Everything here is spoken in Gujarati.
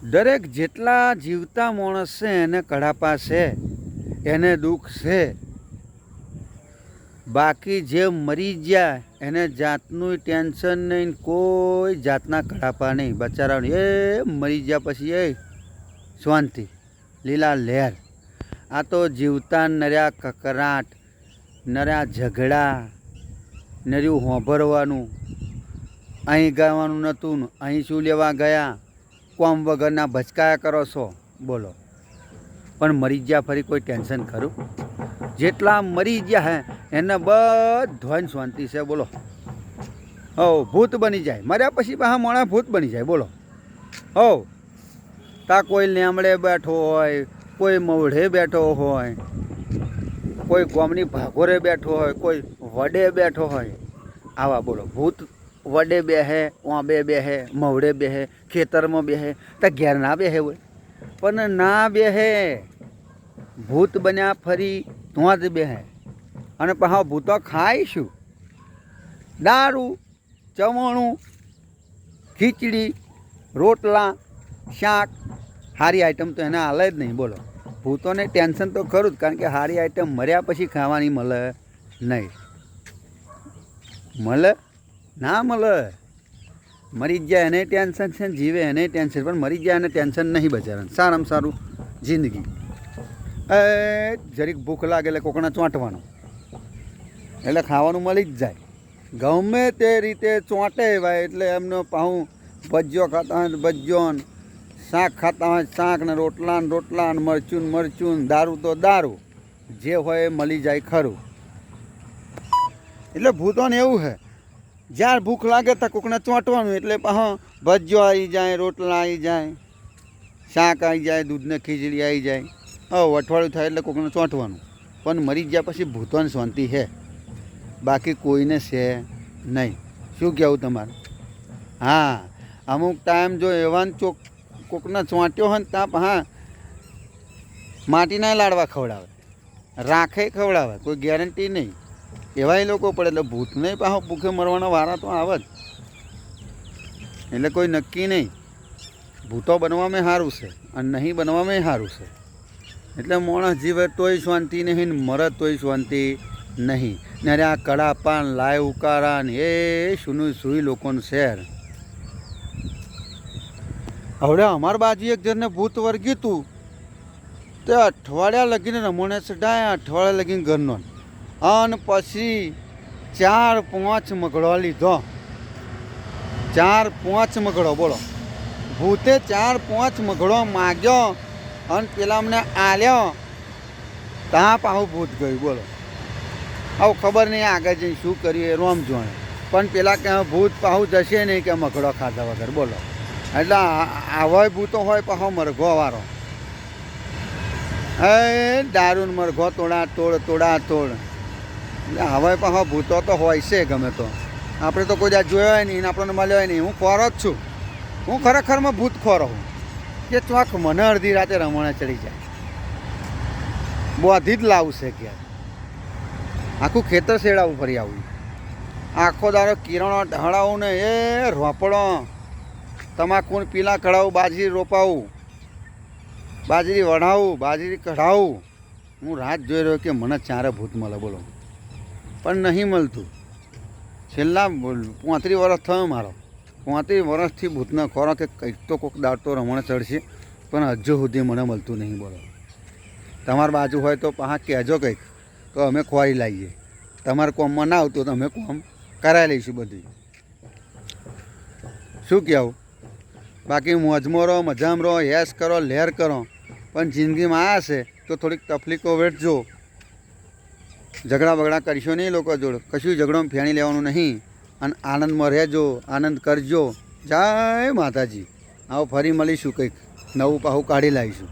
દરેક જેટલા જીવતા માણસ છે એને કડાપા છે, એને દુઃખ છે. બાકી જે મરી ગયા એને જાતનું ટેન્શન નહીં, કોઈ જાતના કડાપા નહીં. બચારાને એ મરી ગયા પછી એ શાંતિ, લીલા લહેર. આ તો જીવતા નર્યા કકરાટ, નર્યા ઝઘડા, નર્યું હોંભરવાનું. અહીં ગાવાનું નહોતું, અહીં શું લેવા ગયા, કોમ વગરના ભચકાયા કરો છો, બોલો. પણ મરી ગયા ફરી કોઈ ટેન્શન ખરું? જેટલા મરી ગયા હે એને બધાને શાંતિ છે, બોલો. હો ભૂત બની જાય, મર્યા પછી પાછા મોણા ભૂત બની જાય, બોલો. હો તા કોઈ લેમડે બેઠો હોય, કોઈ મવઢે બેઠો હોય, કોઈ ગોમની ભાગોરે બેઠો હોય, કોઈ વડે બેઠો હોય. આવા બોલો ભૂત વડે બેહે, ઓંબે બેહે, મવડે બેહે, ખેતરમાં બેહે, તો ઘેર ના બેહે હોય. પણ ના બેહે, ભૂત બન્યા ફરી ત્યાં જ બેહે. અને પાછા ભૂતો ખાઈશું દારૂ, ચવાણું, ખીચડી, રોટલા, શાક. સારી આઈટમ તો એને હાલે જ નહીં, બોલો. ભૂતોને ટેન્શન તો ખરું જ, કારણ કે સારી આઈટમ મર્યા પછી ખાવાની મળે નહીં. મળે ના મળે. મરી જાય એને ટેન્શન છે, જીવે એને ટેન્શન, પણ મરી જાય એને ટેન્શન નહીં બચારાને. સારામાં સારું જિંદગી. જરીક ભૂખ લાગે એટલે કોકને ચોંટવાનું, એટલે ખાવાનું મળી જ જાય. ગમે તે રીતે ચોંટે ભાઈ, એટલે એમનો પાઉં ભજીયો ખાતા હોય ભજીયો, શાક ખાતા હોય શાક, ને રોટલા ને રોટલા, ને મરચું ને મરચું, દારૂ તો દારૂ, જે હોય એ મળી જાય ખરું. એટલે ભૂતોને એવું છે, જ્યારે ભૂખ લાગે તો કોકને ચોંટવાનું, એટલે પાછો ભજીયો આવી જાય, રોટલા આવી જાય, શાક આવી જાય, દૂધને ખીચડી આવી જાય. અઠવાડિયું થાય એટલે કોકને ચોંટવાનું. પણ મરી ગયા પછી ભૂતોને શાંતિ છે, બાકી કોઈને છે નહીં. શું કહેવું તમારે? હા, અમુક ટાઈમ જો એવા કોકને ચોંટ્યો હોય ને ત્યાં હા માટીના લાડવા ખવડાવે, રાખે ખવડાવે, કોઈ ગેરંટી નહીં. એવા એ લોકો પડે. એટલે ભૂતને પાછો ભૂખે મરવાનો વારા તો આવે જ. એટલે કોઈ નક્કી નહીં. ભૂતો બનવામાં સારું છે અને નહીં બનવામાં સારું છે. એટલે માણસ જીવે તોય શાંતિ નહીં, મરે તોય શાંતિ નહીં. ને અરે આ કડાપાન, લાય ઉકારા ને એ સુનું સુઈ લોકોનું શહેર. હવે અમારી બાજુ એક જણને ભૂત વર્ગ્યું હતું, તે અઠવાડિયા લગીને રમોણે ચડાયા, અઠવાડિયા લગીને ઘરનો. અને પછી 4-5 મગડો લીધો. 4-5 મગડો, બોલો. ભૂતે 4-5 મગડો માગ્યો અને પેલા અમને આલ્યો, ત્યાં પાછું ભૂત ગયું, બોલો. આવું ખબર નહીં આગળ જઈને શું કર્યું એ રોમ જોણે. પણ પેલા કે ભૂત પાછું જશે નહીં કે મગડો ખાધા વગર, બોલો. એટલે આવા ભૂતો હોય પાછો મરઘો વાળો. દારૂ મરઘો તોડા તોડ, તોડા તોડ. એટલે હવે પાછો ભૂતો તો હોય છે ગમે તો. આપણે તો કોઈ જાત જોયો હોય નહીં, આપણને મળ્યો હોય નહીં. હું ખોરો જ છું, હું ખરેખરમાં ભૂત ખોરો હું. કે ચોક મને અડધી રાતે રમણે ચડી જાય, બોધી જ લાવશે ક્યારે. આખું ખેતર શેડાવું ફરી આવું, આખો દારો કિરણો ઢળાવું ને એ રોપડો, તમાકુ પીલા કઢાવું, બાજરી રોપાવું, બાજરી વઢાવું, બાજરી કઢાવું. હું રાત જોઈ રહ્યો કે મને 4 ભૂત મળે, બોલો. પણ નહીં મળતું. છેલ્લા 35 વર્ષ થયો મારો. 35 વર્ષથી ભૂતના ખોરો કે કંઈક તો કોઈક દાડતો રમણે ચડશે, પણ હજુ સુધી મને મળતું નહીં, બોલો. તમારી બાજુ હોય તો પાછા કહેજો કંઈક, તો અમે ખોરી લાવીએ. તમારે કોમમાં ના આવતું તો અમે કોમ કરાવી લઈશું બધું. શું કહેવું? બાકી મોજમાં રહો, મજામાં રહો, યસ કરો, લહેર કરો. પણ જિંદગીમાં આ હશે તો થોડીક તકલીફો વેઠજો. ઝઘડા બગડા કરશો નહીં લોકો જોડે, કશું ઝઘડોમાં ફેણી લેવાનું નહીં. અને આનંદમાં રહેજો, આનંદ કરજો. જય માતાજી. આવો ફરી મળીશું, કંઈક નવું પાહું કાઢી લાવીશું.